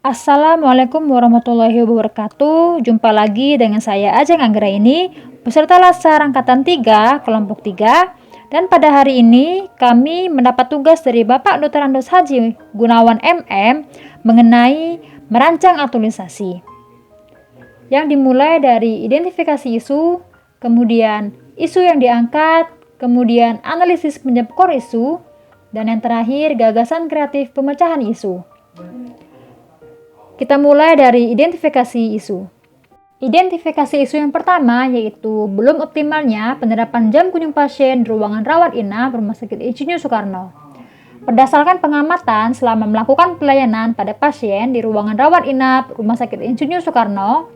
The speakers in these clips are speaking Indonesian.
Assalamualaikum warahmatullahi wabarakatuh. Jumpa lagi dengan saya Ajeng Anggraini, peserta Latsar Angkatan 3, kelompok 3. Dan pada hari ini kami mendapat tugas dari Bapak Dr. Andos Haji Gunawan MM mengenai merancang aktualisasi. Yang dimulai dari identifikasi isu, kemudian isu yang diangkat, kemudian analisis penyebab core isu, dan yang terakhir gagasan kreatif pemecahan isu. Kita mulai dari identifikasi isu. Identifikasi isu yang pertama yaitu belum optimalnya penerapan jam kunjung pasien di ruangan rawat inap Rumah Sakit Insinyur Soekarno. Berdasarkan pengamatan selama melakukan pelayanan pada pasien di ruangan rawat inap Rumah Sakit Insinyur Soekarno,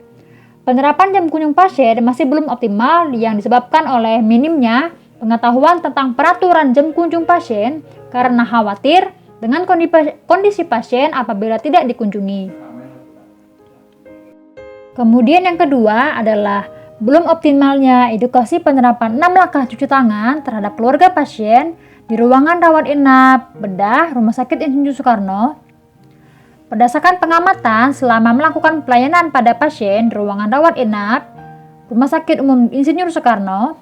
penerapan jam kunjung pasien masih belum optimal yang disebabkan oleh minimnya pengetahuan tentang peraturan jam kunjung pasien karena khawatir dengan kondisi pasien apabila tidak dikunjungi. Kemudian yang kedua adalah belum optimalnya edukasi penerapan 6 langkah cuci tangan terhadap keluarga pasien di ruangan rawat inap bedah Rumah Sakit Insinyur Soekarno. Berdasarkan pengamatan selama melakukan pelayanan pada pasien di ruangan rawat inap Rumah Sakit Umum Insinyur Soekarno,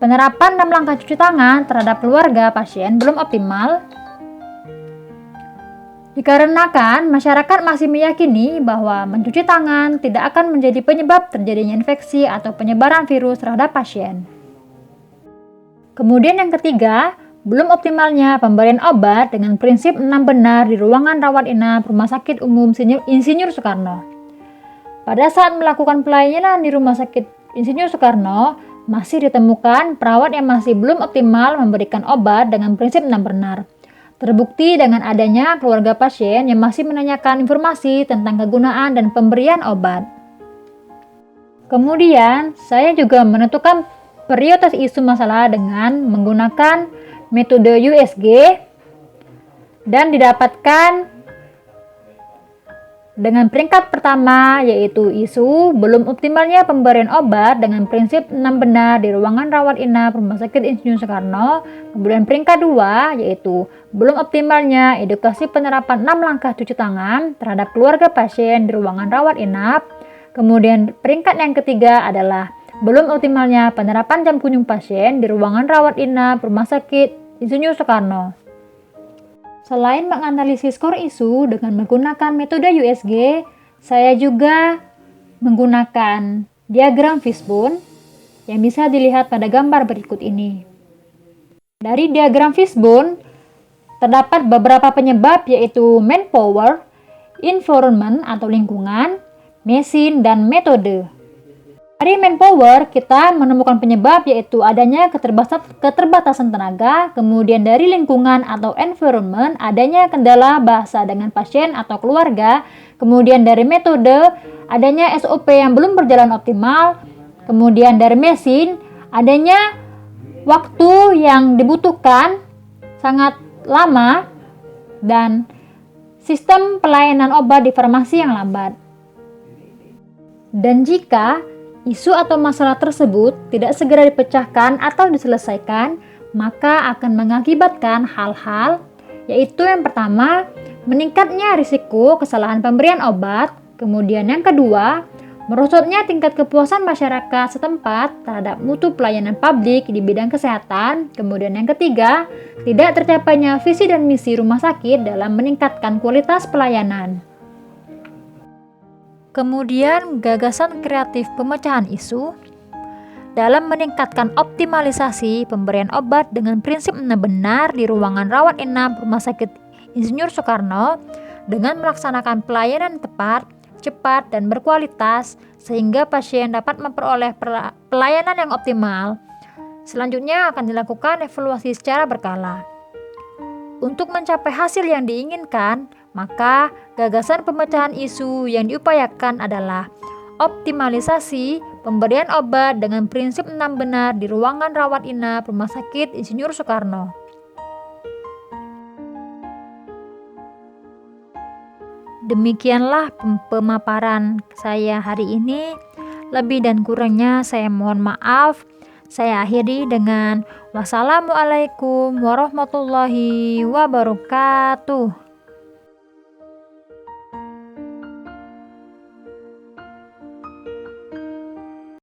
penerapan 6 langkah cuci tangan terhadap keluarga pasien belum optimal. Dikarenakan masyarakat masih meyakini bahwa mencuci tangan tidak akan menjadi penyebab terjadinya infeksi atau penyebaran virus terhadap pasien. Kemudian yang ketiga, belum optimalnya pemberian obat dengan prinsip 6 benar di ruangan rawat inap Rumah Sakit Umum Insinyur Soekarno. Pada saat melakukan pelayanan di Rumah Sakit Insinyur Soekarno, masih ditemukan perawat yang masih belum optimal memberikan obat dengan prinsip 6 benar. Terbukti dengan adanya keluarga pasien yang masih menanyakan informasi tentang kegunaan dan pemberian obat. Kemudian, saya juga menentukan prioritas isu masalah dengan menggunakan metode USG dan didapatkan dengan peringkat pertama yaitu isu belum optimalnya pemberian obat dengan prinsip 6 benar di ruangan rawat inap Rumah Sakit Insinyur Soekarno. Kemudian peringkat 2 yaitu belum optimalnya edukasi penerapan 6 langkah cuci tangan terhadap keluarga pasien di ruangan rawat inap. Kemudian peringkat yang ketiga adalah belum optimalnya penerapan jam kunjung pasien di ruangan rawat inap Rumah Sakit Insinyur Soekarno. Selain menganalisis core isu dengan menggunakan metode USG, saya juga menggunakan diagram fishbone yang bisa dilihat pada gambar berikut ini. Dari diagram fishbone, terdapat beberapa penyebab yaitu manpower, environment atau lingkungan, mesin, dan metode. Dari manpower, kita menemukan penyebab yaitu adanya keterbatasan tenaga, kemudian dari lingkungan atau environment, adanya kendala bahasa dengan pasien atau keluarga, kemudian dari metode, adanya SOP yang belum berjalan optimal, kemudian dari mesin, adanya waktu yang dibutuhkan sangat lama, dan sistem pelayanan obat di farmasi yang lambat. Dan jika isu atau masalah tersebut tidak segera dipecahkan atau diselesaikan, maka akan mengakibatkan hal-hal, yaitu yang pertama, meningkatnya risiko kesalahan pemberian obat, kemudian yang kedua, merosotnya tingkat kepuasan masyarakat setempat terhadap mutu pelayanan publik di bidang kesehatan, kemudian yang ketiga, tidak tercapainya visi dan misi rumah sakit dalam meningkatkan kualitas pelayanan. Kemudian gagasan kreatif pemecahan isu dalam meningkatkan optimalisasi pemberian obat dengan prinsip 6 benar di ruangan rawat inap Rumah Sakit Insinyur Soekarno dengan melaksanakan pelayanan tepat, cepat, dan berkualitas sehingga pasien dapat memperoleh pelayanan yang optimal. Selanjutnya akan dilakukan evaluasi secara berkala. Untuk mencapai hasil yang diinginkan, maka gagasan pemecahan isu yang diupayakan adalah optimalisasi pemberian obat dengan prinsip 6 benar di ruangan rawat inap Rumah Sakit Insinyur Soekarno. Demikianlah pemaparan saya hari ini. Lebih dan kurangnya saya mohon maaf. Saya akhiri dengan wassalamualaikum warahmatullahi wabarakatuh.